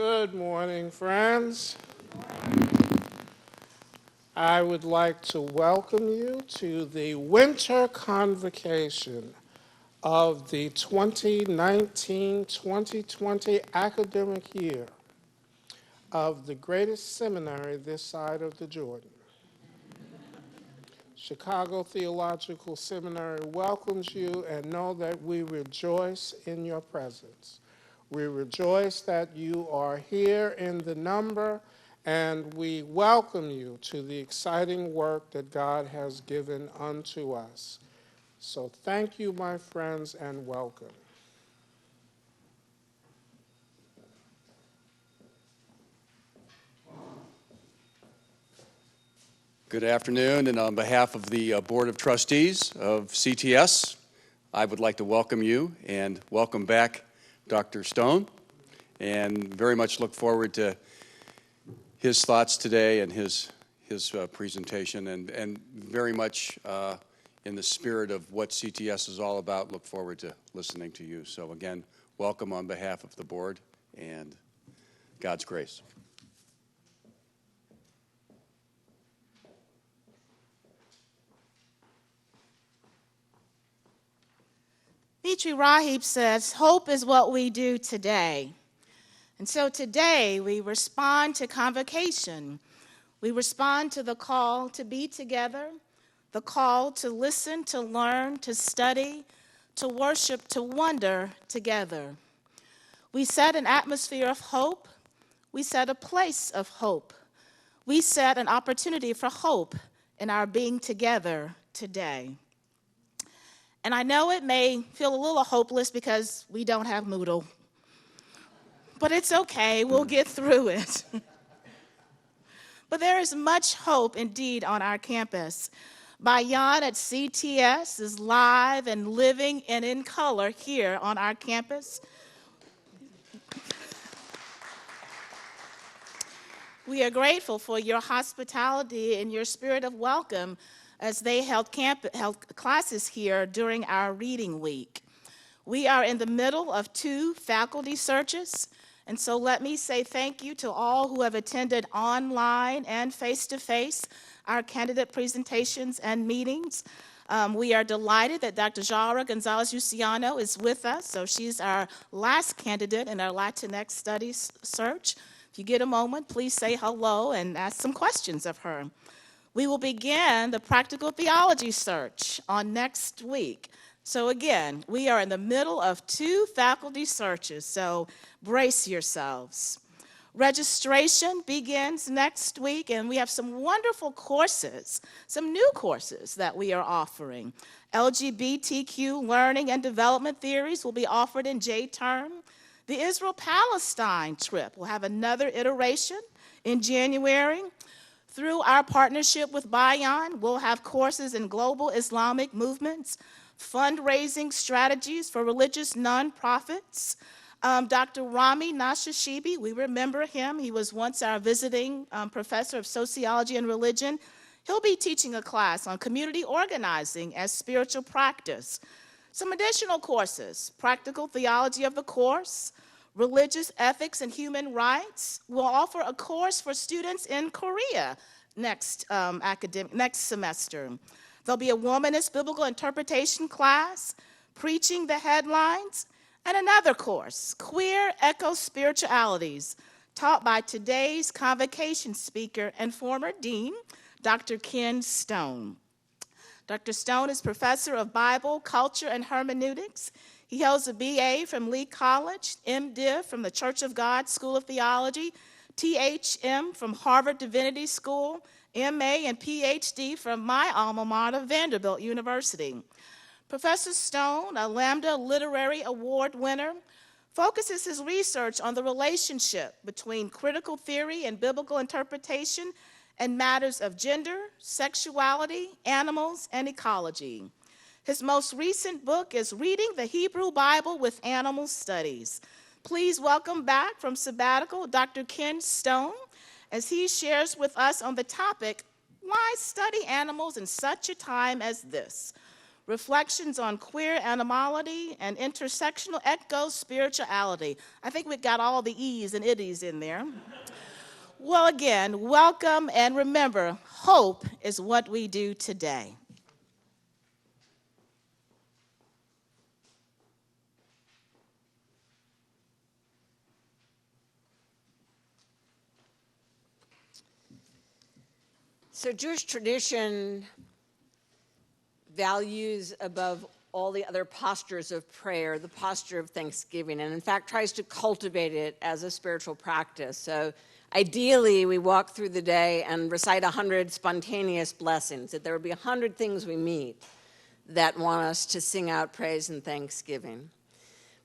Good morning, friends. I would like to welcome you to the Winter Convocation of the 2019-2020 academic year of the greatest seminary this side of the Jordan. Chicago Theological Seminary welcomes you and know that we rejoice in your presence. We rejoice that you are here in the number, and we welcome you to the exciting work that God has given unto us. So thank you, my friends, and welcome. Good afternoon, and on behalf of the Board of Trustees of CTS, I would like to welcome you and welcome back Dr. Stone, and very much look forward to his thoughts today and his presentation, and very much in the spirit of what CTS is all about, look forward to listening to you. So again, welcome on behalf of the board, and God's grace. Mitri Rahib says, hope is what we do today. And so today we respond to convocation. We respond to the call to be together, the call to listen, to learn, to study, to worship, to wonder together. We set an atmosphere of hope. We set a place of hope. We set an opportunity for hope in our being together today. And I know it may feel a little hopeless because we don't have Moodle. But it's okay, we'll get through it. But there is much hope indeed on our campus. Bayan at CTS is live and living and in color here on our campus. We are grateful for your hospitality and your spirit of welcome as they held classes here during our reading week. We are in the middle of 2 faculty searches, and so let me say thank you to all who have attended online and face-to-face our candidate presentations and meetings. We are delighted that Dr. Jara Gonzalez-Luciano is with us, so she's our last candidate in our Latinx Studies search. If you get a moment, please say hello and ask some questions of her. We will begin the practical theology search on next week. So again, we are in the middle of 2 faculty searches, so brace yourselves. Registration begins next week, and we have some wonderful courses, some new courses that we are offering. LGBTQ learning and development theories will be offered in J-term. The Israel-Palestine trip will have another iteration in January. Through our partnership with Bayan, we'll have courses in global Islamic movements, fundraising strategies for religious nonprofits. Dr. Rami Nashashibi, we remember him. He was once our visiting professor of sociology and religion. He'll be teaching a class on community organizing as spiritual practice. Some additional courses, practical theology of the course, religious ethics and human rights. We'll offer a course for students in Korea next semester. There'll be a womanist biblical interpretation class, preaching the headlines, and another course, queer eco-spiritualities, taught by today's convocation speaker and former dean, Dr. Ken Stone. Dr. Stone is professor of Bible, culture, and hermeneutics. He holds a BA from Lee College, MDiv from the Church of God School of Theology, THM from Harvard Divinity School, MA and PhD from my alma mater, Vanderbilt University. Professor Stone, a Lambda Literary Award winner, focuses his research on the relationship between critical theory and biblical interpretation and matters of gender, sexuality, animals, and ecology. His most recent book is Reading the Hebrew Bible with Animal Studies. Please welcome back from sabbatical Dr. Ken Stone as he shares with us on the topic, Why Study Animals in Such a Time as This? Reflections on Queer Animality and Intersectional Eco-Spirituality. I think we got all the E's and itties in there. Well, again, welcome, and remember, hope is what we do today. So Jewish tradition values above all the other postures of prayer, the posture of thanksgiving, and in fact tries to cultivate it as a spiritual practice. So ideally, we walk through the day and recite 100 spontaneous blessings, that there would be 100 things we meet that want us to sing out praise and thanksgiving.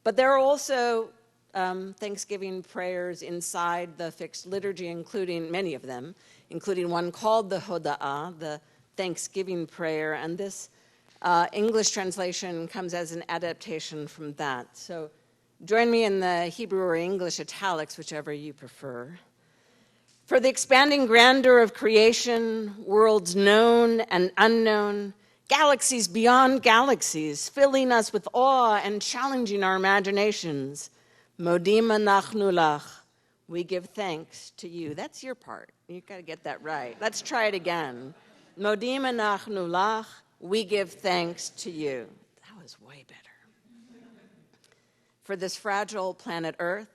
But there are also Thanksgiving prayers inside the fixed liturgy, including many of them, including one called the Hoda'ah, the Thanksgiving prayer, and this English translation comes as an adaptation from that. So join me in the Hebrew or English italics, whichever you prefer. For the expanding grandeur of creation, worlds known and unknown, galaxies beyond galaxies, filling us with awe and challenging our imaginations, Modim anachnu lach, we give thanks to you. That's your part. You've got to get that right. Let's try it again. Modim anachnu lach, we give thanks to you. That was way better. For this fragile planet Earth,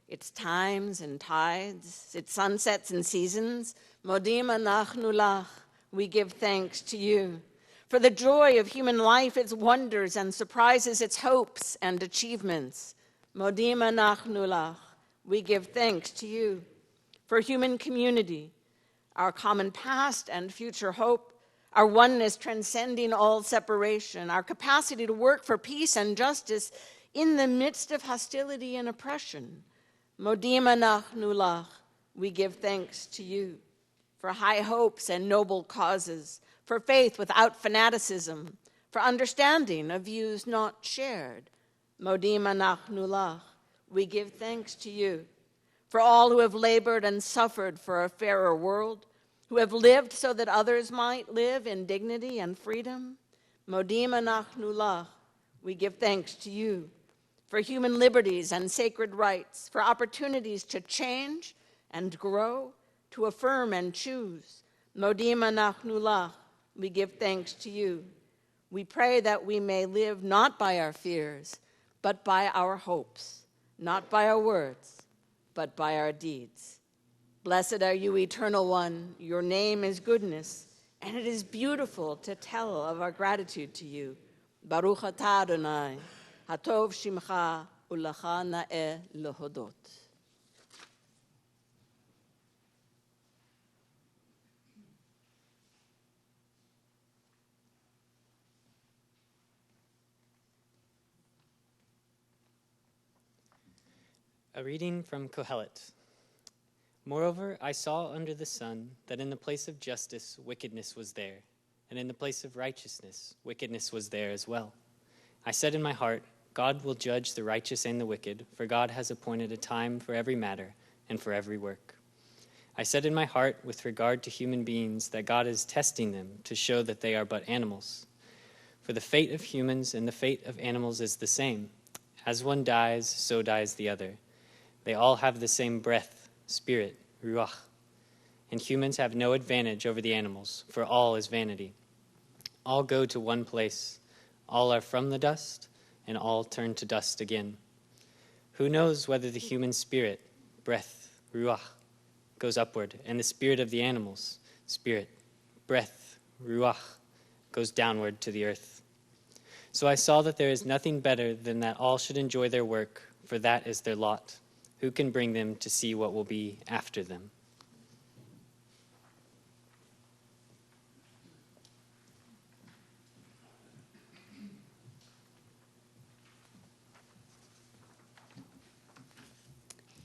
its times and tides, its sunsets and seasons, Modim anachnu lach, we give thanks to you. For the joy of human life, its wonders and surprises, its hopes and achievements, Modim anachnu lach, we give thanks to you. For human community, our common past and future hope, our oneness transcending all separation, our capacity to work for peace and justice in the midst of hostility and oppression, Modim anachnu lach, we give thanks to you. For high hopes and noble causes, for faith without fanaticism, for understanding of views not shared, Modim anachnu lach, we give thanks to you. For all who have labored and suffered for a fairer world, who have lived so that others might live in dignity and freedom, Modim anachnu lach, we give thanks to you. For human liberties and sacred rights, for opportunities to change and grow, to affirm and choose, Modim anachnu lach, we give thanks to you. We pray that we may live not by our fears, but by our hopes, not by our words, but by our deeds. Blessed are you, Eternal One. Your name is goodness, and it is beautiful to tell of our gratitude to you. Baruch atah Adonai, hatov shimcha, u'lecha na'eh lehodot. A reading from Kohelet. Moreover, I saw under the sun that in the place of justice wickedness was there, and in the place of righteousness wickedness was there as well. I said in my heart, God will judge the righteous and the wicked, for God has appointed a time for every matter and for every work. I said in my heart with regard to human beings that God is testing them to show that they are but animals. For the fate of humans and the fate of animals is the same. As one dies, so dies the other. They all have the same breath, spirit, ruach. And humans have no advantage over the animals, for all is vanity. All go to one place. All are from the dust, and all turn to dust again. Who knows whether the human spirit, breath, ruach, goes upward, and the spirit of the animals, spirit, breath, ruach, goes downward to the earth. So I saw that there is nothing better than that all should enjoy their work, for that is their lot. Who can bring them to see what will be after them?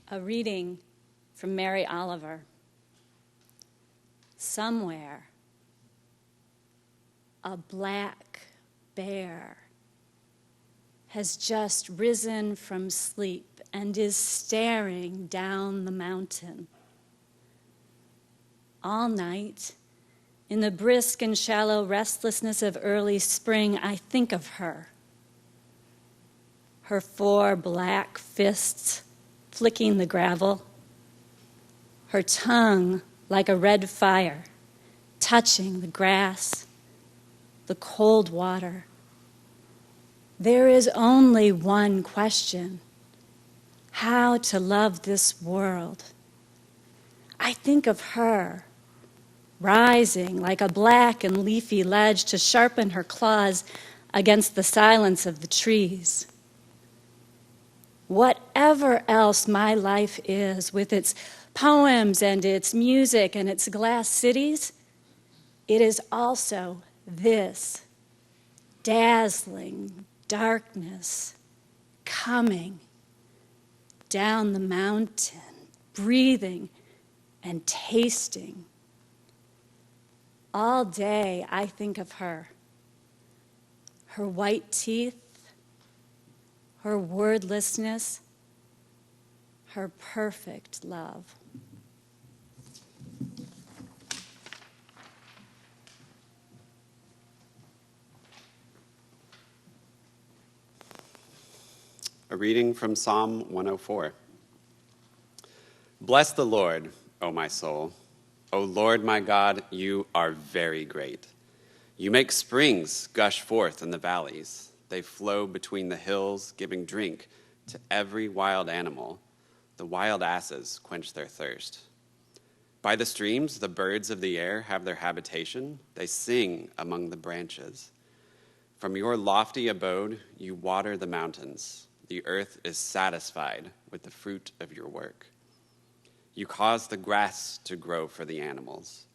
A reading from Mary Oliver. Somewhere, a black bear has just risen from sleep and is staring down the mountain. All night, In the brisk and shallow restlessness of early spring, I think of her. Her 4 black fists flicking the gravel, her tongue like a red fire, touching the grass, the cold water. There is only one question: how to love this world. I think of her, rising like a black and leafy ledge to sharpen her claws against the silence of the trees. Whatever else my life is, with its poems and its music and its glass cities, it is also this dazzling darkness coming down the mountain, breathing and tasting. All day I think of her white teeth, her wordlessness, her perfect love. A reading from Psalm 104. Bless the Lord, O my soul. O Lord my God, you are very great. You make springs gush forth in the valleys. They flow between the hills, giving drink to every wild animal. The wild asses quench their thirst. By the streams, the birds of the air have their habitation. They sing among the branches. From your lofty abode, you water the mountains. The earth is satisfied with the fruit of your work. You cause the grass to grow for the animals,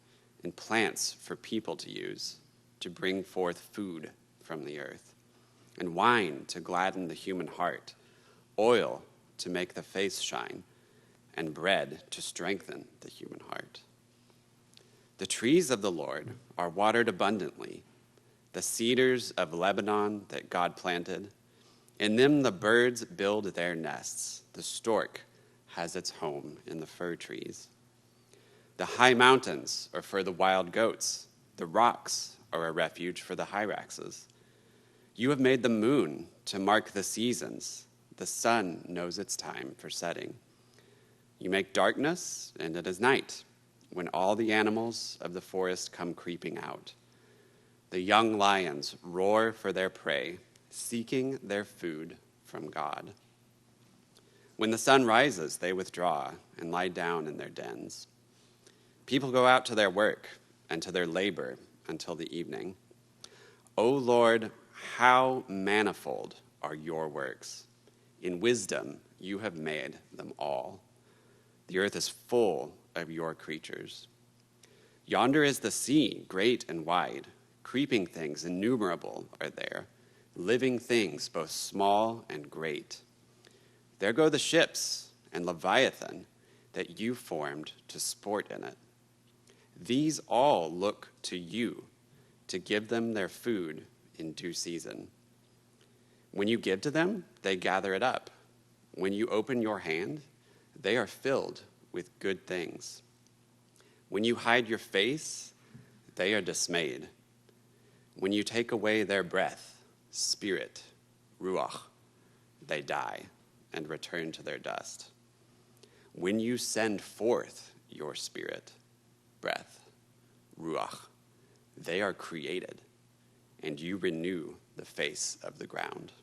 and plants for people to use, to bring forth food from the earth, and wine to gladden the human heart, oil to make the face shine, and bread to strengthen the human heart. The trees of the Lord are watered abundantly, the cedars of Lebanon that God planted. In them the birds build their nests. The stork has its home in the fir trees. The high mountains are for the wild goats. The rocks are a refuge for the hyraxes. You have made the moon to mark the seasons. The sun knows its time for setting. You make darkness, and it is night, when all the animals of the forest come creeping out. The young lions roar for their prey, seeking their food from God. When the sun rises, they withdraw and lie down in their dens. People go out to their work and to their labor until the evening. O Lord, how manifold are your works. In wisdom you have made them all. The earth is full of your creatures. Yonder is the sea, great and wide. Creeping things innumerable are there, living things both small and great. There go the ships and Leviathan that you formed to sport in it. These all look to you to give them their food in due season. When you give to them, they gather it up. When you open your hand, they are filled with good things. When you hide your face, they are dismayed. When you take away their breath, spirit, ruach, they die and return to their dust. When you send forth your spirit, breath, ruach, they are created, and you renew the face of the ground.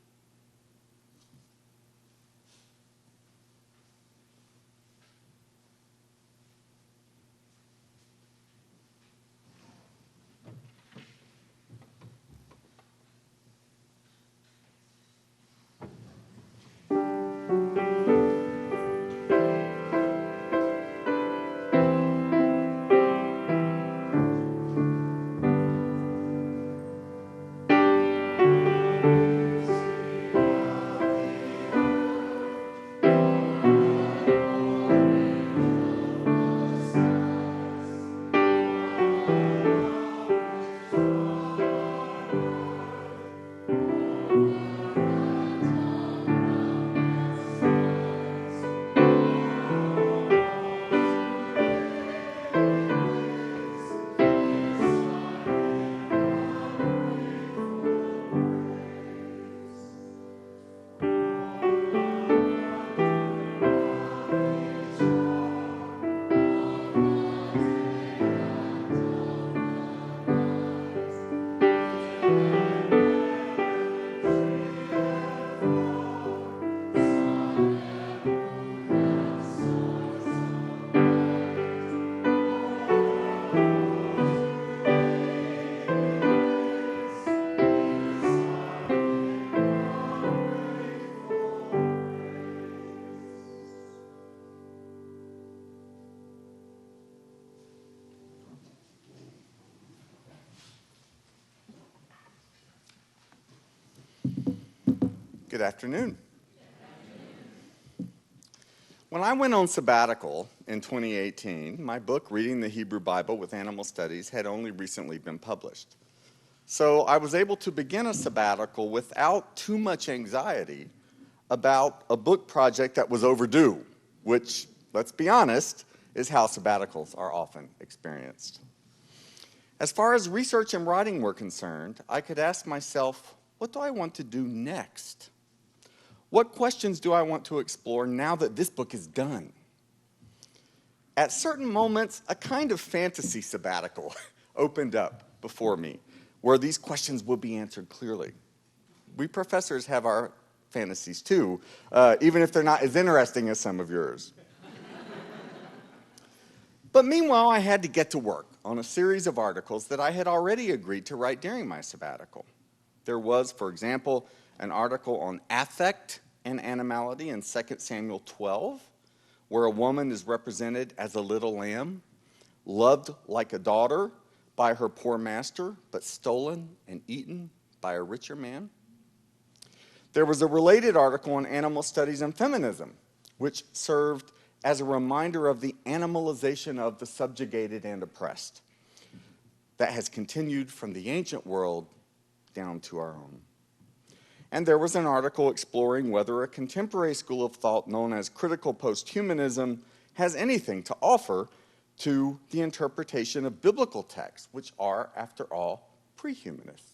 Good afternoon. When I went on sabbatical in 2018, my book, Reading the Hebrew Bible with Animal Studies, had only recently been published. So I was able to begin a sabbatical without too much anxiety about a book project that was overdue, which, let's be honest, is how sabbaticals are often experienced. As far as research and writing were concerned, I could ask myself, what do I want to do next? What questions do I want to explore now that this book is done? At certain moments, a kind of fantasy sabbatical opened up before me, where these questions would be answered clearly. We professors have our fantasies too, even if they're not as interesting as some of yours. But meanwhile, I had to get to work on a series of articles that I had already agreed to write during my sabbatical. There was, for example, an article on affect and animality in 2 Samuel 12, where a woman is represented as a little lamb, loved like a daughter by her poor master, but stolen and eaten by a richer man. There was a related article on animal studies and feminism, which served as a reminder of the animalization of the subjugated and oppressed that has continued from the ancient world down to our own. And there was an article exploring whether a contemporary school of thought known as critical posthumanism has anything to offer to the interpretation of biblical texts, which are, after all, pre-humanist.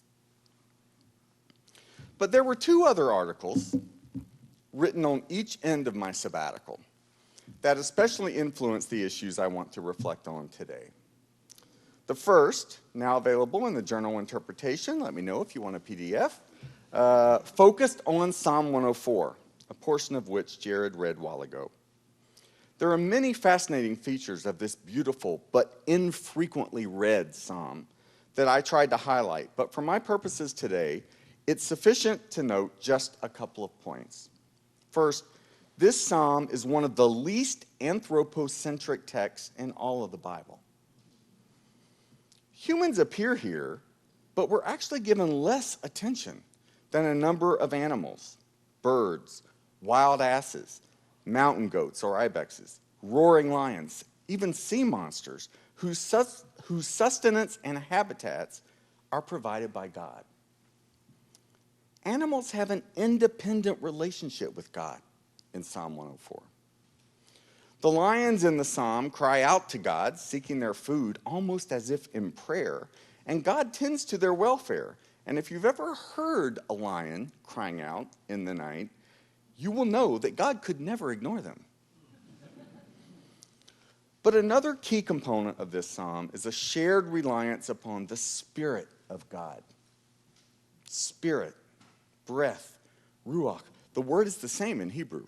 But there were two other articles written on each end of my sabbatical that especially influenced the issues I want to reflect on today. The first, now available in the Journal Interpretation, let me know if you want a PDF, focused on Psalm 104, a portion of which Jared read a while ago. There are many fascinating features of this beautiful but infrequently read psalm that I tried to highlight, but for my purposes today, it's sufficient to note just a couple of points. First, this psalm is one of the least anthropocentric texts in all of the Bible. Humans appear here, but we're actually given less attention than a number of animals, birds, wild asses, mountain goats or ibexes, roaring lions, even sea monsters whose sustenance and habitats are provided by God. Animals have an independent relationship with God in Psalm 104. The lions in the psalm cry out to God, seeking their food almost as if in prayer, and God tends to their welfare. And if you've ever heard a lion crying out in the night, you will know that God could never ignore them. But another key component of this psalm is a shared reliance upon the Spirit of God. Spirit, breath, ruach. The word is the same in Hebrew.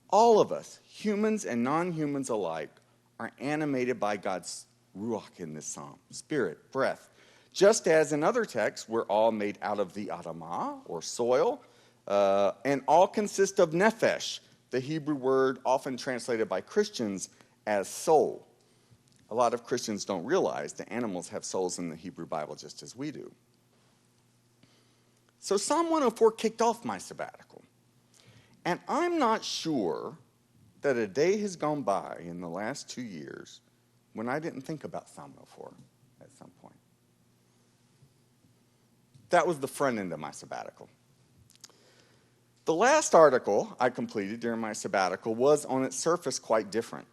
All of us, humans and non-humans alike, are animated by God's ruach in this psalm, spirit, breath. Just as in other texts, we're all made out of the adamah, or soil, and all consist of nephesh, the Hebrew word often translated by Christians as soul. A lot of Christians don't realize that animals have souls in the Hebrew Bible just as we do. So Psalm 104 kicked off my sabbatical. And I'm not sure that a day has gone by in the last 2 years when I didn't think about Psalm 104 at some point. That was the front end of my sabbatical. The last article I completed during my sabbatical was on its surface quite different.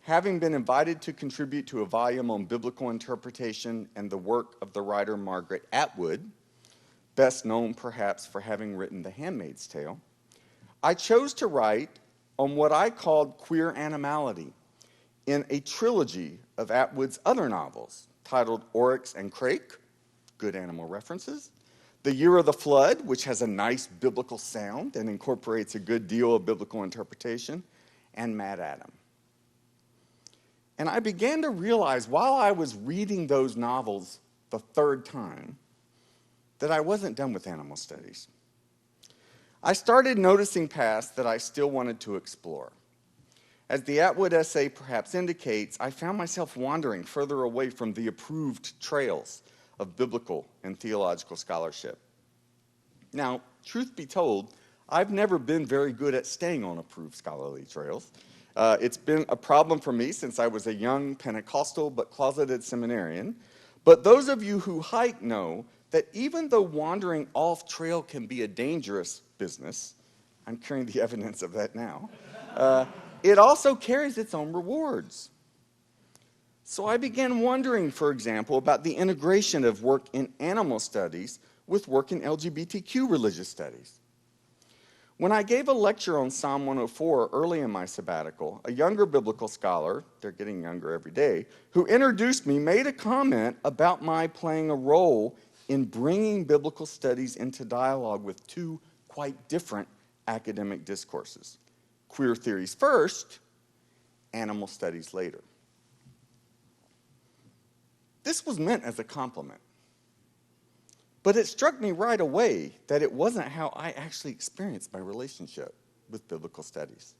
Having been invited to contribute to a volume on biblical interpretation and the work of the writer Margaret Atwood, best known perhaps for having written The Handmaid's Tale, I chose to write on what I called queer animality in a trilogy of Atwood's other novels titled Oryx and Crake, good animal references, The Year of the Flood, which has a nice biblical sound and incorporates a good deal of biblical interpretation, and Mad Adam. And I began to realize while I was reading those novels the third time that I wasn't done with animal studies. I started noticing paths that I still wanted to explore. As the Atwood essay perhaps indicates, I found myself wandering further away from the approved trails of biblical and theological scholarship. Now, truth be told, I've never been very good at staying on approved scholarly trails. It's been a problem for me since I was a young Pentecostal but closeted seminarian. But those of you who hike know that even though wandering off trail can be a dangerous business, I'm carrying the evidence of that now, it also carries its own rewards. So I began wondering, for example, about the integration of work in animal studies with work in LGBTQ religious studies. When I gave a lecture on Psalm 104 early in my sabbatical, a younger biblical scholar, they're getting younger every day, who introduced me made a comment about my playing a role in bringing biblical studies into dialogue with two quite different academic discourses. Queer theories first, animal studies later. This was meant as a compliment. But it struck me right away that it wasn't how I actually experienced my relationship with biblical studies.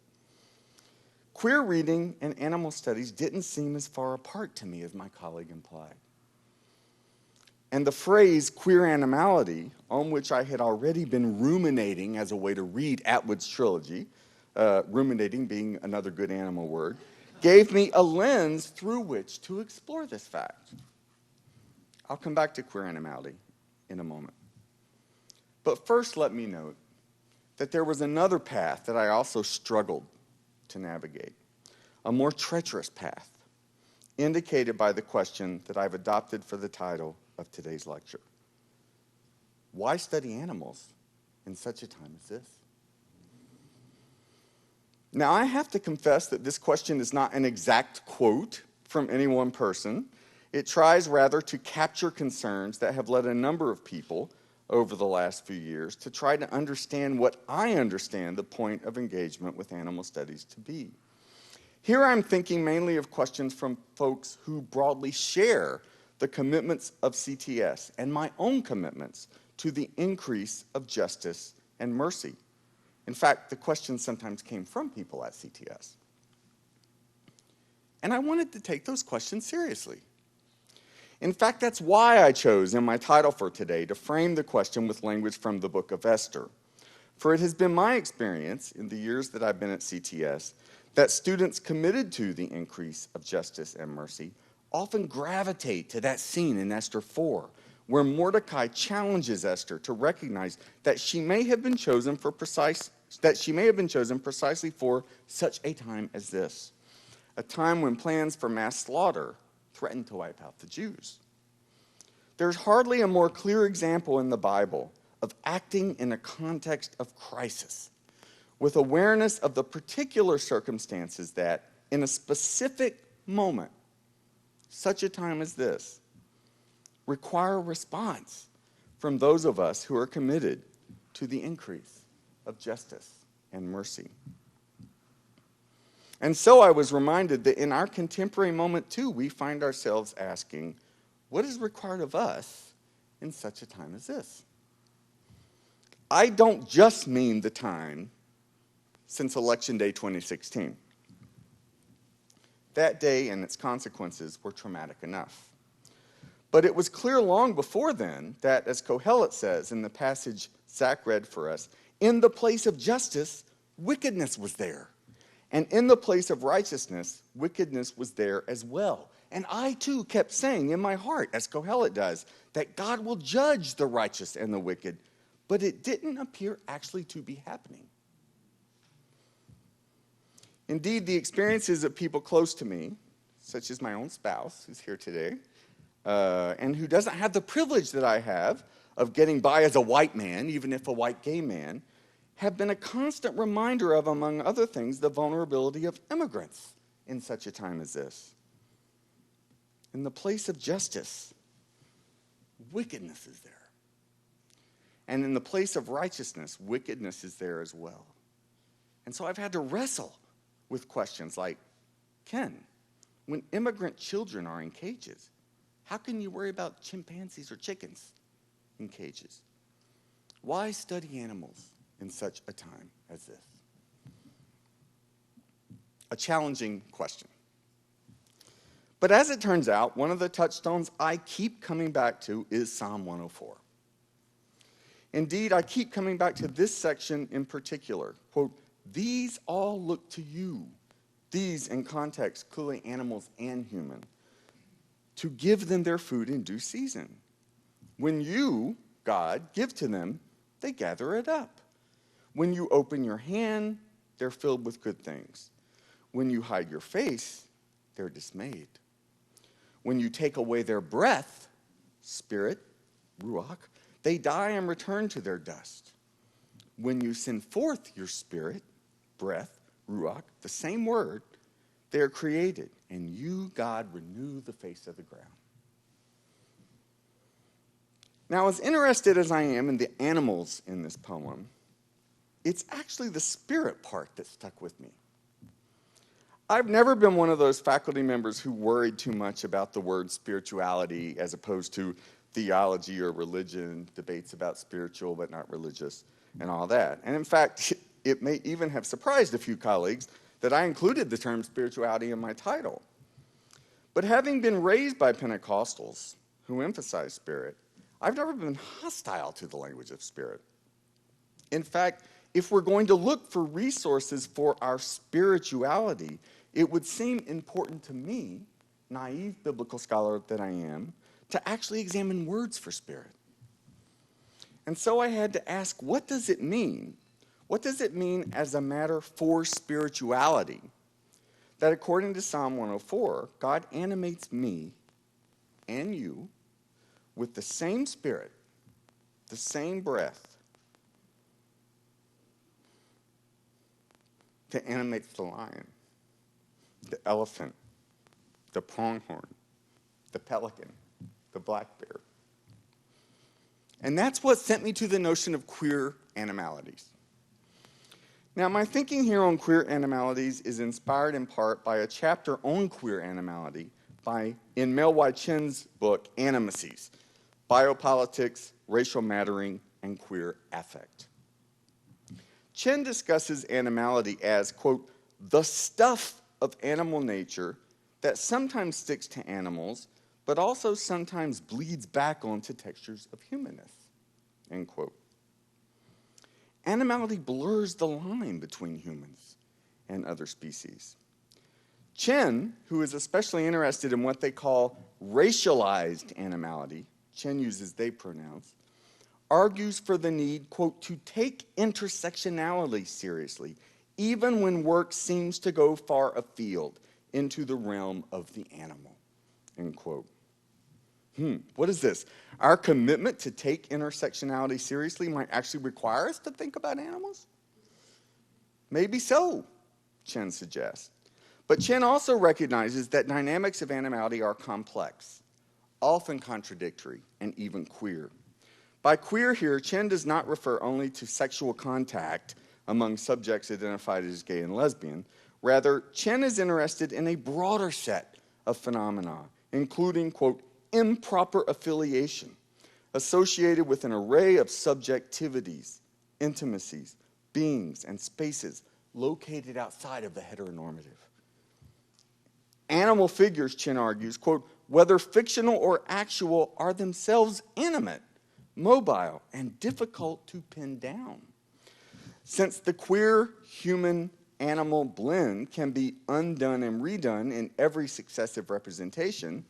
Queer reading and animal studies didn't seem as far apart to me as my colleague implied. And the phrase queer animality, on which I had already been ruminating as a way to read Atwood's trilogy, ruminating being another good animal word, gave me a lens through which to explore this fact. I'll come back to queer animality in a moment. But first, let me note that there was another path that I also struggled to navigate, a more treacherous path, indicated by the question that I've adopted for the title of today's lecture. Why study animals in such a time as this? Now, I have to confess that this question is not an exact quote from any one person. It tries rather to capture concerns that have led a number of people over the last few years to try to understand what I understand the point of engagement with animal studies to be. Here I'm thinking mainly of questions from folks who broadly share the commitments of CTS and my own commitments to the increase of justice and mercy. In fact, the questions sometimes came from people at CTS. And I wanted to take those questions seriously. In fact, that's why I chose in my title for today to frame the question with language from the book of Esther. For it has been my experience in the years that I've been at CTS that students committed to the increase of justice and mercy often gravitate to that scene in Esther 4, where Mordecai challenges Esther to recognize that she may have been chosen precisely for such a time as this, a time when plans for mass slaughter threatened to wipe out the Jews. There's hardly a more clear example in the Bible of acting in a context of crisis, with awareness of the particular circumstances that, in a specific moment, such a time as this, require a response from those of us who are committed to the increase of justice and mercy. And so I was reminded that in our contemporary moment, too, we find ourselves asking, what is required of us in such a time as this? I don't just mean the time since Election Day 2016. That day and its consequences were traumatic enough. But it was clear long before then that, as Kohelet says in the passage Zach read for us, in the place of justice, wickedness was there. And in the place of righteousness, wickedness was there as well. And I, too, kept saying in my heart, as Kohelet does, that God will judge the righteous and the wicked. But it didn't appear actually to be happening. Indeed, the experiences of people close to me, such as my own spouse, who's here today, and who doesn't have the privilege that I have of getting by as a white man, even if a white gay man, have been a constant reminder of, among other things, the vulnerability of immigrants in such a time as this. In the place of justice, wickedness is there. And in the place of righteousness, wickedness is there as well. And so I've had to wrestle with questions like, Ken, when immigrant children are in cages, how can you worry about chimpanzees or chickens in cages? Why study animals in such a time as this? A challenging question. But as it turns out, one of the touchstones I keep coming back to is Psalm 104. Indeed, I keep coming back to this section in particular. Quote, these all look to you, these in context, clearly animals and human, to give them their food in due season. When you, God, give to them, they gather it up. When you open your hand, they're filled with good things. When you hide your face, they're dismayed. When you take away their breath, spirit, ruach, they die and return to their dust. When you send forth your spirit, breath, ruach, the same word, they are created, and you, God, renew the face of the ground. Now, as interested as I am in the animals in this poem, it's actually the spirit part that stuck with me. I've never been one of those faculty members who worried too much about the word spirituality as opposed to theology or religion, debates about spiritual but not religious, and all that. And in fact, it may even have surprised a few colleagues that I included the term spirituality in my title. But having been raised by Pentecostals who emphasize spirit, I've never been hostile to the language of spirit. In fact, if we're going to look for resources for our spirituality, it would seem important to me, naive biblical scholar that I am, to actually examine words for spirit. And so I had to ask, what does it mean? What does it mean as a matter for spirituality? That according to Psalm 104, God animates me and you with the same spirit, the same breath, that animates the lion, the elephant, the pronghorn, the pelican, the black bear. And that's what sent me to the notion of queer animalities. Now, my thinking here on queer animalities is inspired in part by a chapter on queer animality in Mel Y. Chen's book, Animacies, Biopolitics, Racial Mattering, and Queer Affect. Chen discusses animality as, quote, the stuff of animal nature that sometimes sticks to animals, but also sometimes bleeds back onto textures of humanness, end quote. Animality blurs the line between humans and other species. Chen, who is especially interested in what they call racialized animality, Chen uses they pronouns, argues for the need, quote, to take intersectionality seriously, even when work seems to go far afield into the realm of the animal, end quote. What is this? Our commitment to take intersectionality seriously might actually require us to think about animals? Maybe so, Chen suggests. But Chen also recognizes that dynamics of animality are complex, often contradictory, and even queer. By queer here, Chen does not refer only to sexual contact among subjects identified as gay and lesbian. Rather, Chen is interested in a broader set of phenomena, including, quote, improper affiliation, associated with an array of subjectivities, intimacies, beings, and spaces located outside of the heteronormative. Animal figures, Chen argues, quote, whether fictional or actual, are themselves intimate, mobile, and difficult to pin down. Since the queer human-animal blend can be undone and redone in every successive representation,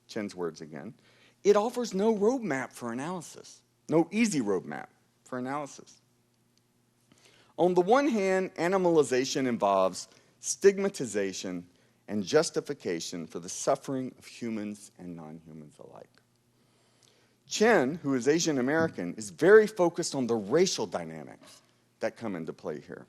Chen's words again, it offers no roadmap for analysis, no easy roadmap for analysis. On the one hand, animalization involves stigmatization and justification for the suffering of humans and non-humans alike. Chen, who is Asian American, is very focused on the racial dynamics that come into play here.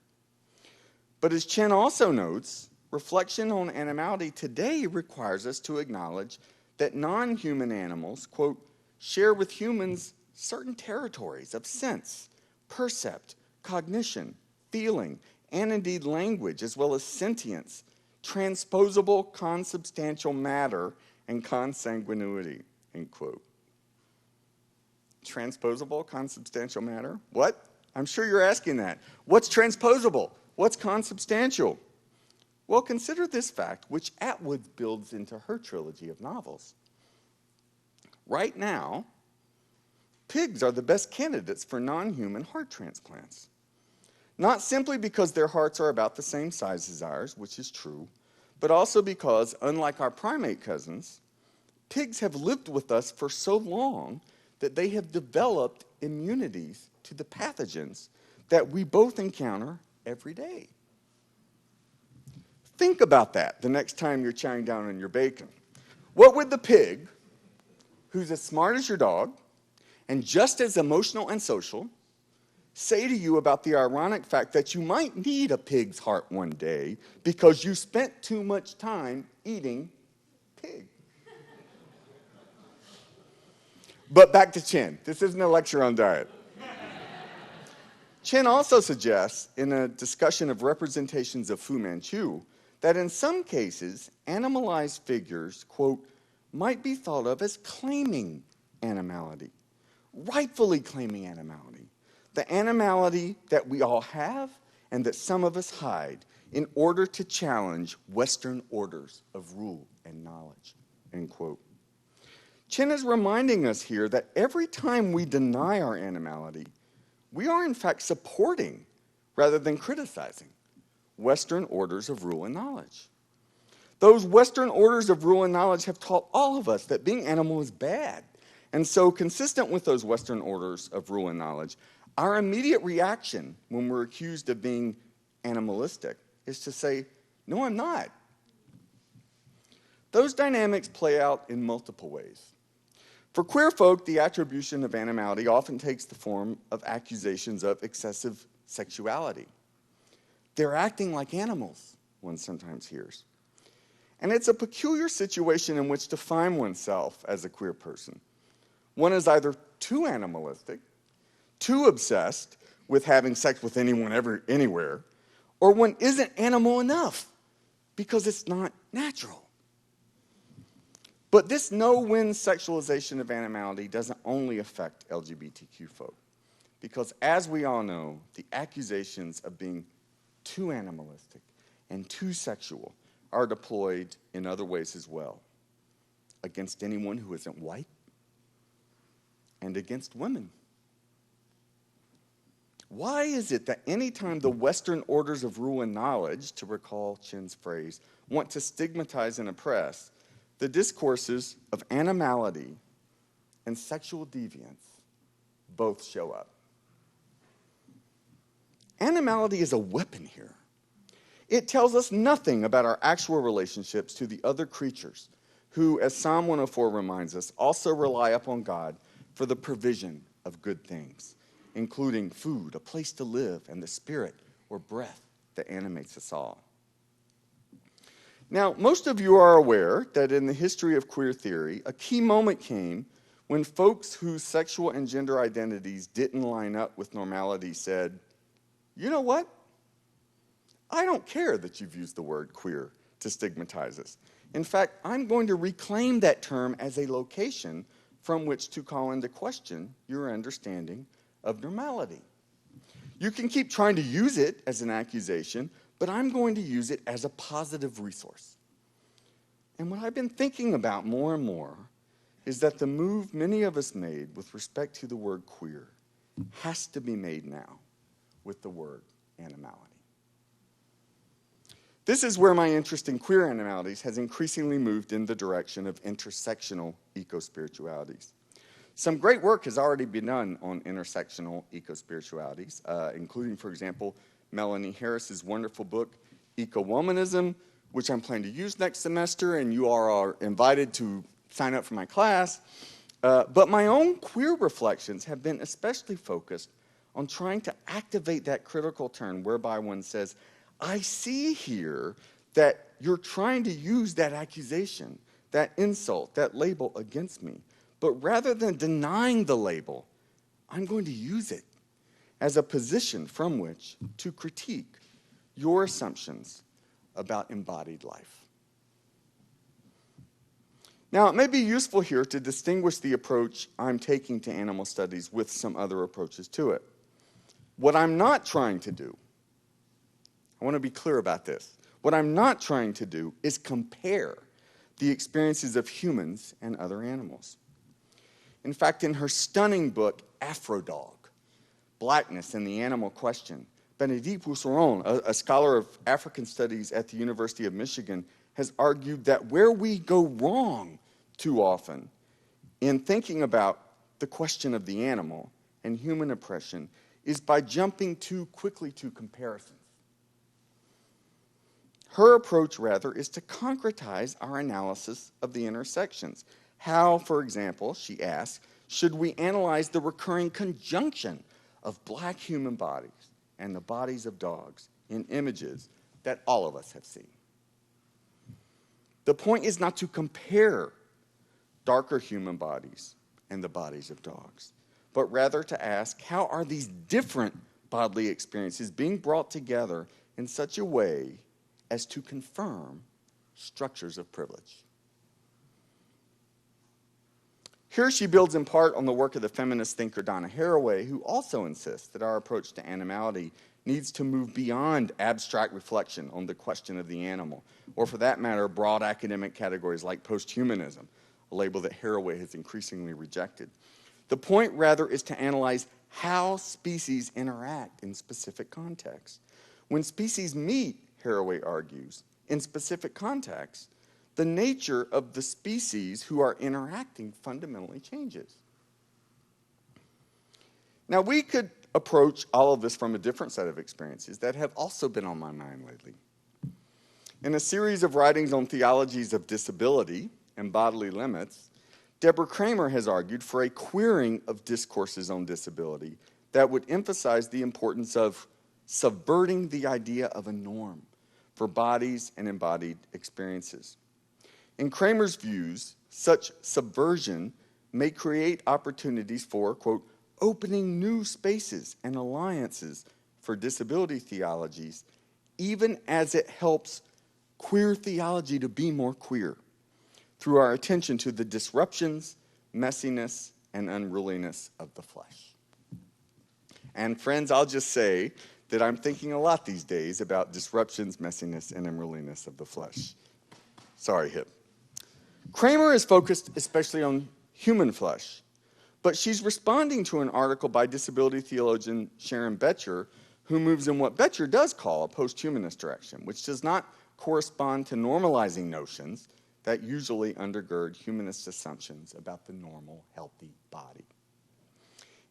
But as Chen also notes, reflection on animality today requires us to acknowledge that non-human animals, quote, share with humans certain territories of sense, percept, cognition, feeling, and indeed language, as well as sentience, transposable consubstantial matter, and consanguinity, end quote. Transposable consubstantial matter? What? I'm sure you're asking that. What's transposable? What's consubstantial? Well, consider this fact, which Atwood builds into her trilogy of novels. Right now, pigs are the best candidates for non-human heart transplants. Not simply because their hearts are about the same size as ours, which is true, but also because, unlike our primate cousins, pigs have lived with us for so long that they have developed immunities to the pathogens that we both encounter every day. Think about that the next time you're chowing down on your bacon. What would the pig, who's as smart as your dog and just as emotional and social, say to you about the ironic fact that you might need a pig's heart one day because you spent too much time eating pig? But back to Chen. This isn't a lecture on diet. Chen also suggests, in a discussion of representations of Fu Manchu, that in some cases, animalized figures, quote, might be thought of as claiming animality, rightfully claiming animality, the animality that we all have and that some of us hide in order to challenge Western orders of rule and knowledge, end quote. Chen is reminding us here that every time we deny our animality, we are in fact supporting, rather than criticizing, Western orders of rule and knowledge. Those Western orders of rule and knowledge have taught all of us that being animal is bad. And so, consistent with those Western orders of rule and knowledge, our immediate reaction when we're accused of being animalistic is to say, no, I'm not. Those dynamics play out in multiple ways. For queer folk, the attribution of animality often takes the form of accusations of excessive sexuality. They're acting like animals, one sometimes hears. And it's a peculiar situation in which to find oneself as a queer person. One is either too animalistic, too obsessed with having sex with anyone anywhere, or one isn't animal enough because it's not natural. But this no-win sexualization of animality doesn't only affect LGBTQ folk, because as we all know, the accusations of being too animalistic and too sexual are deployed in other ways as well, against anyone who isn't white and against women. Why is it that anytime the Western orders of rule and knowledge, to recall Chen's phrase, want to stigmatize and oppress, the discourses of animality and sexual deviance both show up? Animality is a weapon here. It tells us nothing about our actual relationships to the other creatures who, as Psalm 104 reminds us, also rely upon God for the provision of good things, including food, a place to live, and the spirit or breath that animates us all. Now, most of you are aware that in the history of queer theory, a key moment came when folks whose sexual and gender identities didn't line up with normality said, you know what? I don't care that you've used the word queer to stigmatize us. In fact, I'm going to reclaim that term as a location from which to call into question your understanding of normality. You can keep trying to use it as an accusation, but I'm going to use it as a positive resource. And what I've been thinking about more and more is that the move many of us made with respect to the word queer has to be made now with the word animality. This is where my interest in queer animalities has increasingly moved in the direction of intersectional eco-spiritualities. Some great work has already been done on intersectional eco-spiritualities, including, for example, Melanie Harris's wonderful book, Eco-Womanism, which I'm planning to use next semester, and you are invited to sign up for my class. But my own queer reflections have been especially focused on trying to activate that critical turn whereby one says, I see here that you're trying to use that accusation, that insult, that label against me. But rather than denying the label, I'm going to use it as a position from which to critique your assumptions about embodied life. Now, it may be useful here to distinguish the approach I'm taking to animal studies with some other approaches to it. What I'm not trying to do, I want to be clear about this, what I'm not trying to do is compare the experiences of humans and other animals. In fact, in her stunning book, Afrodog, Blackness and the Animal Question, Bénédicte Bousseron, a scholar of African studies at the University of Michigan, has argued that where we go wrong too often in thinking about the question of the animal and human oppression is by jumping too quickly to comparisons. Her approach, rather, is to concretize our analysis of the intersections. How, for example, she asks, should we analyze the recurring conjunction of black human bodies and the bodies of dogs in images that all of us have seen? The point is not to compare darker human bodies and the bodies of dogs, but rather to ask, how are these different bodily experiences being brought together in such a way as to confirm structures of privilege? Here she builds in part on the work of the feminist thinker Donna Haraway, who also insists that our approach to animality needs to move beyond abstract reflection on the question of the animal, or for that matter, broad academic categories like posthumanism, a label that Haraway has increasingly rejected. The point, rather, is to analyze how species interact in specific contexts. When species meet, Haraway argues, in specific contexts, the nature of the species who are interacting fundamentally changes. Now, we could approach all of this from a different set of experiences that have also been on my mind lately. In a series of writings on theologies of disability and bodily limits, Deborah Kramer has argued for a queering of discourses on disability that would emphasize the importance of subverting the idea of a norm for bodies and embodied experiences. In Kramer's views, such subversion may create opportunities for, quote, opening new spaces and alliances for disability theologies, even as it helps queer theology to be more queer, through our attention to the disruptions, messiness, and unruliness of the flesh. And friends, I'll just say that I'm thinking a lot these days about disruptions, messiness, and unruliness of the flesh. Sorry, Hip. Kramer is focused especially on human flesh, but she's responding to an article by disability theologian Sharon Betcher, who moves in what Betcher does call a posthumanist direction, which does not correspond to normalizing notions that usually undergird humanist assumptions about the normal, healthy body.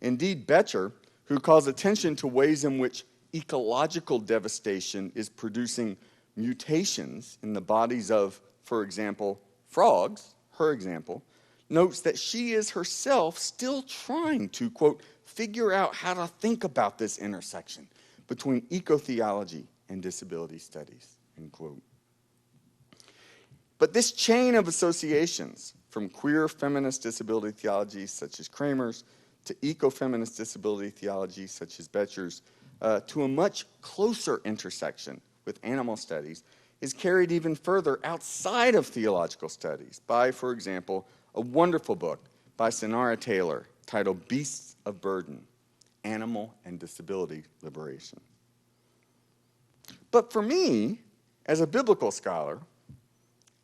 Indeed, Betcher, who calls attention to ways in which ecological devastation is producing mutations in the bodies of, for example, frogs, her example, notes that she is herself still trying to, quote, figure out how to think about this intersection between eco-theology and disability studies, end quote. But this chain of associations, from queer feminist disability theology such as Kramer's, to eco-feminist disability theology such as Betcher's, to a much closer intersection with animal studies, is carried even further outside of theological studies by, for example, a wonderful book by Sonara Taylor titled Beasts of Burden, Animal and Disability Liberation. But for me, as a biblical scholar,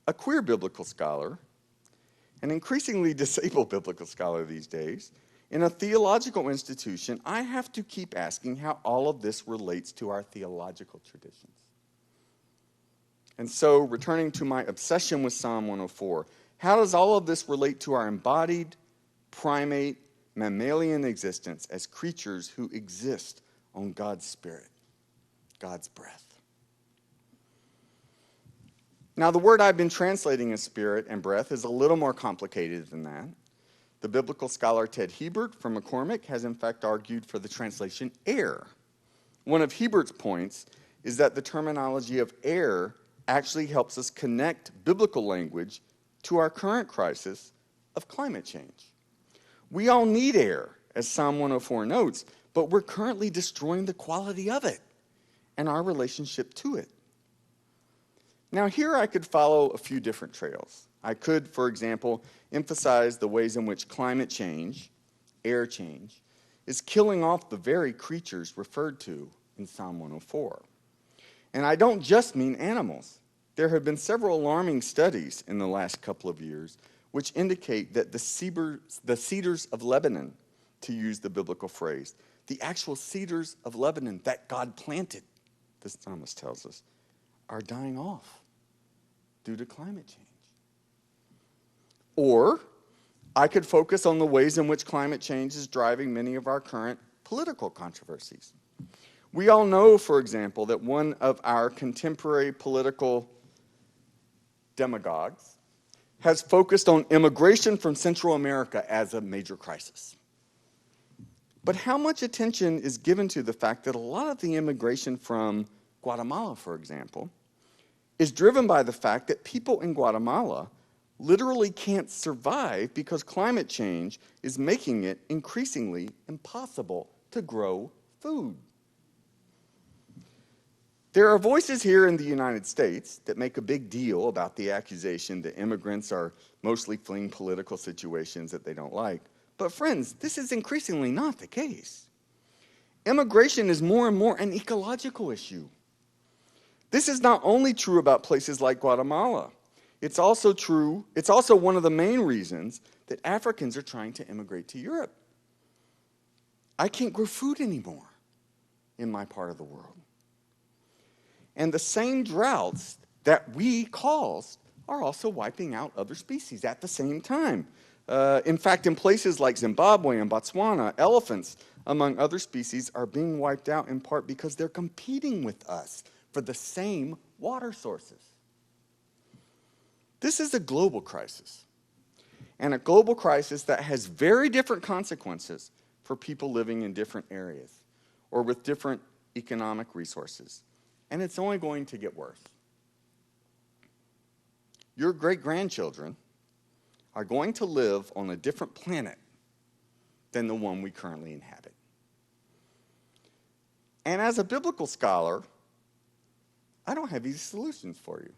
a queer biblical scholar, an increasingly disabled biblical scholar these days, in a theological institution, I have to keep asking how all of this relates to our theological traditions. And so, returning to my obsession with Psalm 104, how does all of this relate to our embodied, primate, mammalian existence as creatures who exist on God's Spirit, God's breath? Now, the word I've been translating as spirit and breath is a little more complicated than that. The biblical scholar Ted Hebert from McCormick has in fact argued for the translation air. One of Hebert's points is that the terminology of air actually helps us connect biblical language to our current crisis of climate change. We all need air, as Psalm 104 notes, but we're currently destroying the quality of it and our relationship to it. Now, here I could follow a few different trails. I could, for example, emphasize the ways in which climate change, air change, is killing off the very creatures referred to in Psalm 104. And I don't just mean animals. There have been several alarming studies in the last couple of years which indicate that the cedars of Lebanon, to use the biblical phrase, the actual cedars of Lebanon that God planted, the psalmist tells us, are dying off due to climate change. Or I could focus on the ways in which climate change is driving many of our current political controversies. We all know, for example, that one of our contemporary political demagogues has focused on immigration from Central America as a major crisis. But how much attention is given to the fact that a lot of the immigration from Guatemala, for example, is driven by the fact that people in Guatemala literally can't survive because climate change is making it increasingly impossible to grow food. There are voices here in the United States that make a big deal about the accusation that immigrants are mostly fleeing political situations that they don't like. But friends, this is increasingly not the case. Immigration is more and more an ecological issue. This is not only true about places like Guatemala. It's also one of the main reasons that Africans are trying to immigrate to Europe. I can't grow food anymore in my part of the world. And the same droughts that we caused are also wiping out other species at the same time. In fact, in places like Zimbabwe and Botswana, elephants, among other species, are being wiped out in part because they're competing with us for the same water sources. This is a global crisis, and a global crisis that has very different consequences for people living in different areas or with different economic resources, and it's only going to get worse. Your great-grandchildren are going to live on a different planet than the one we currently inhabit. And as a biblical scholar, I don't have easy solutions for you.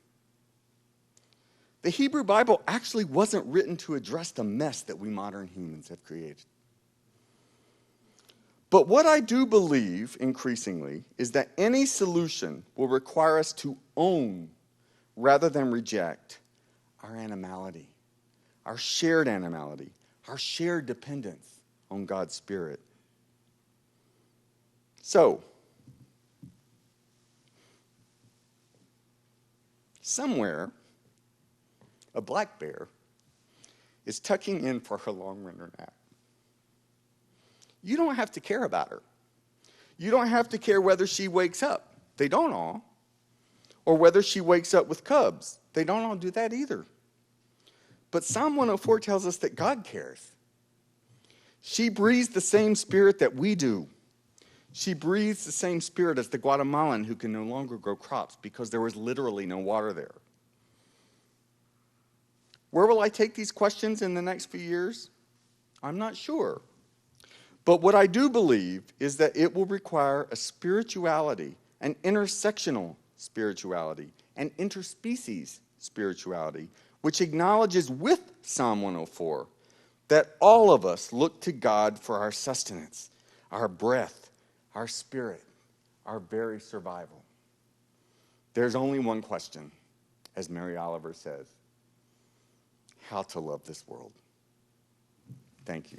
The Hebrew Bible actually wasn't written to address the mess that we modern humans have created. But what I do believe increasingly is that any solution will require us to own rather than reject our animality, our shared dependence on God's Spirit. So, somewhere, a black bear is tucking in for her long winter nap. You don't have to care about her. You don't have to care whether she wakes up. They don't all. Or whether she wakes up with cubs. They don't all do that either. But Psalm 104 tells us that God cares. She breathes the same spirit that we do. She breathes the same spirit as the Guatemalan who can no longer grow crops because there was literally no water there. Where will I take these questions in the next few years? I'm not sure. But what I do believe is that it will require a spirituality, an intersectional spirituality, an interspecies spirituality, which acknowledges with Psalm 104 that all of us look to God for our sustenance, our breath, our spirit, our very survival. There's only one question, as Mary Oliver says: how to love this world. Thank you.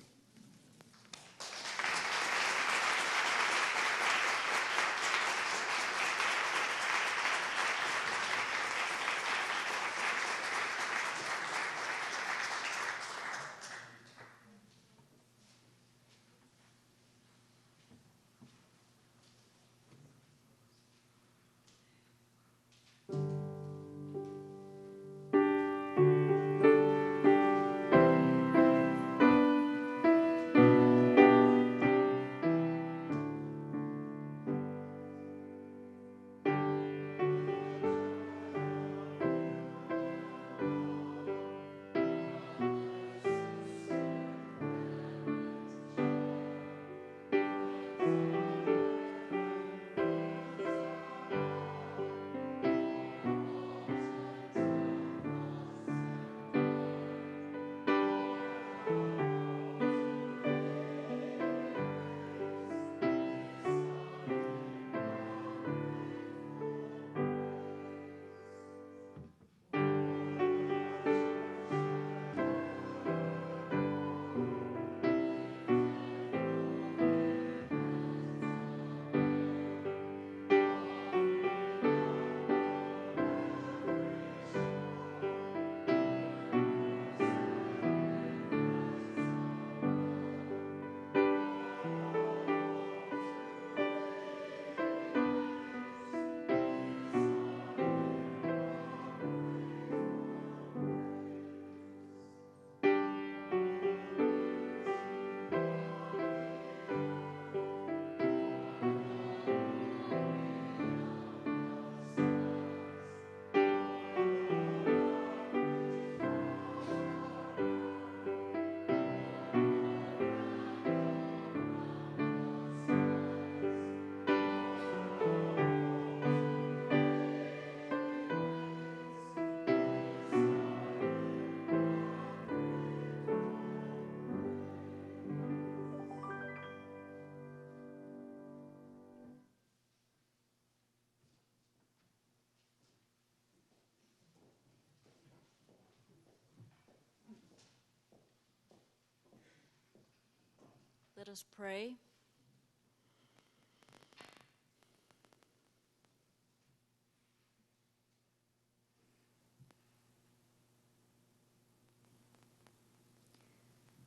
Let us pray.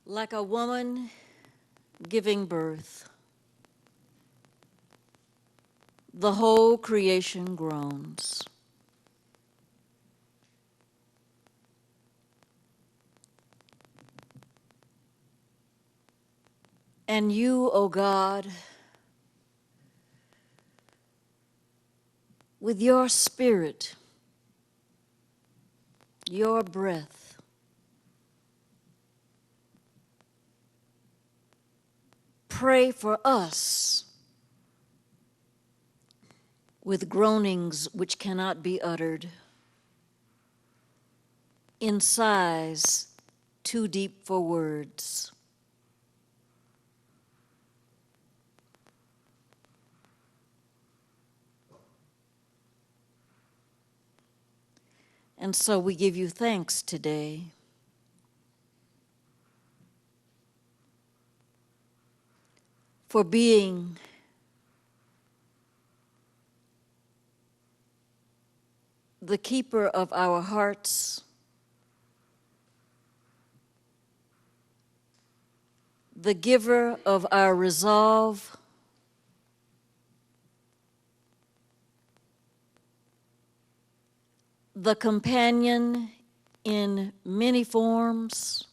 Like a woman giving birth, the whole creation groans. And you, O God, with your spirit, your breath, pray for us with groanings which cannot be uttered, in sighs too deep for words. And so we give you thanks today for being the keeper of our hearts, the giver of our resolve, the companion in many forms,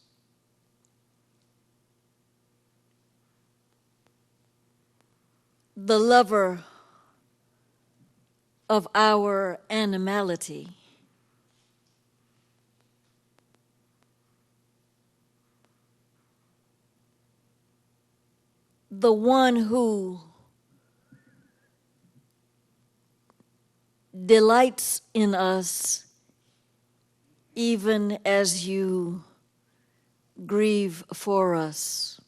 the lover of our animality, the one who delights in us even as you grieve for us,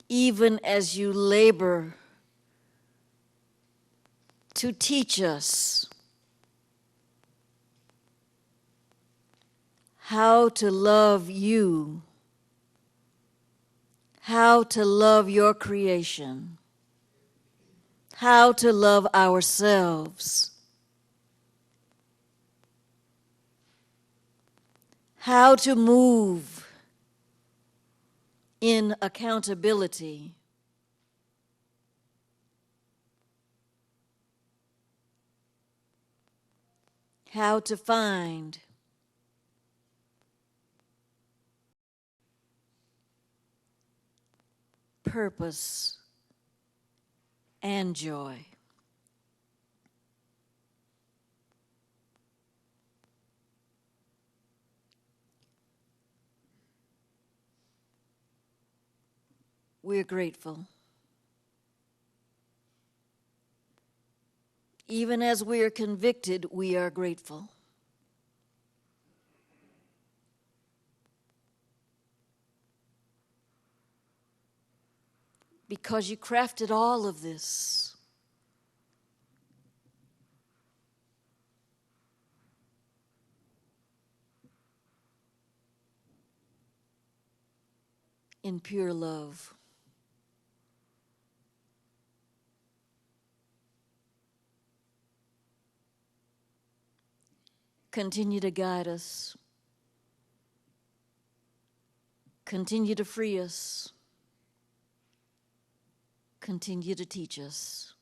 even as you labor to teach us how to love you, how to love your creation, how to love ourselves, how to move in accountability, how to find purpose and joy. We're grateful. Even as we are convicted, we are grateful. Because you crafted all of this in pure love. Continue to guide us. Continue to free us. Continue to teach us.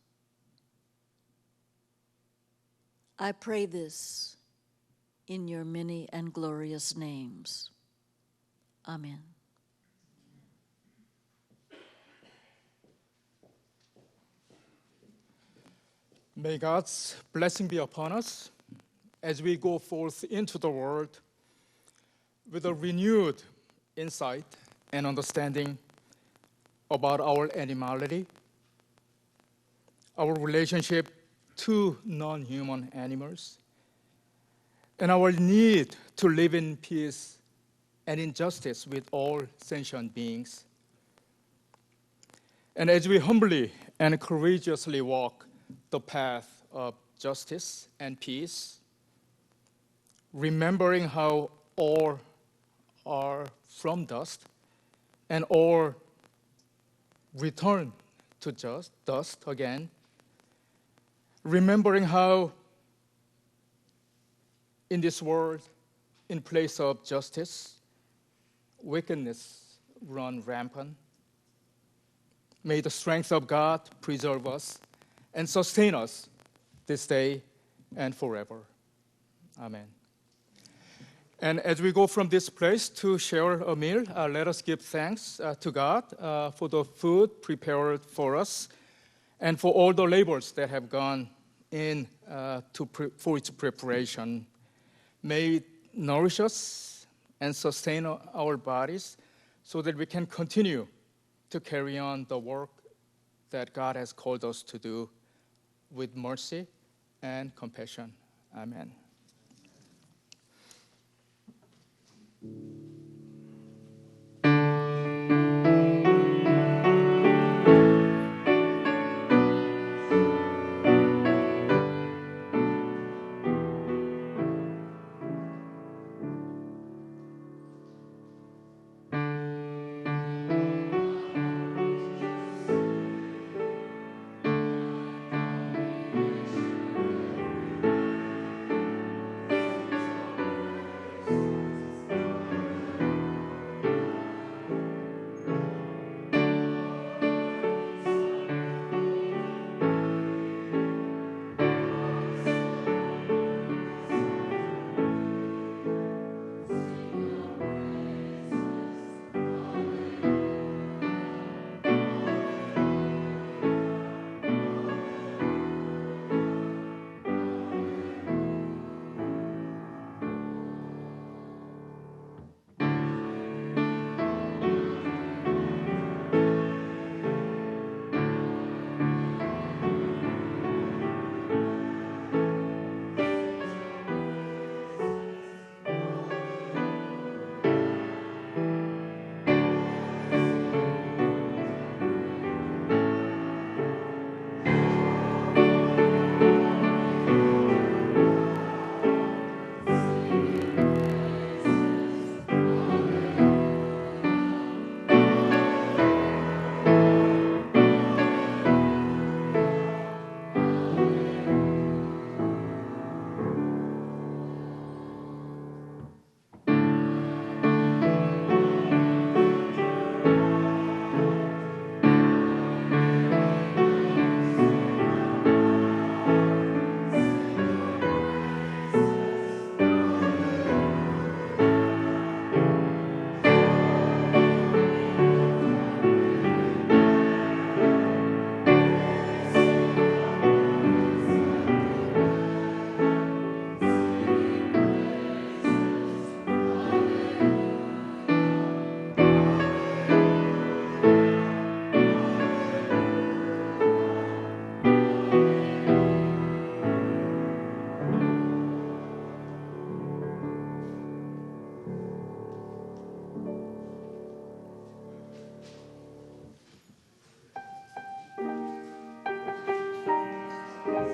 I pray this in your many and glorious names. Amen. May God's blessing be upon us as we go forth into the world with a renewed insight and understanding about our animality, our relationship to non-human animals, and our need to live in peace and in justice with all sentient beings. And as we humbly and courageously walk the path of justice and peace, remembering how all are from dust and all return to just dust again, remembering how in this world, in place of justice, wickedness run rampant. May the strength of God preserve us and sustain us this day and forever. Amen. And as we go from this place to share a meal, let us give thanks to God for the food prepared for us and for all the labors that have gone in for its preparation. May it nourish us and sustain our bodies so that we can continue to carry on the work that God has called us to do with mercy and compassion. Amen.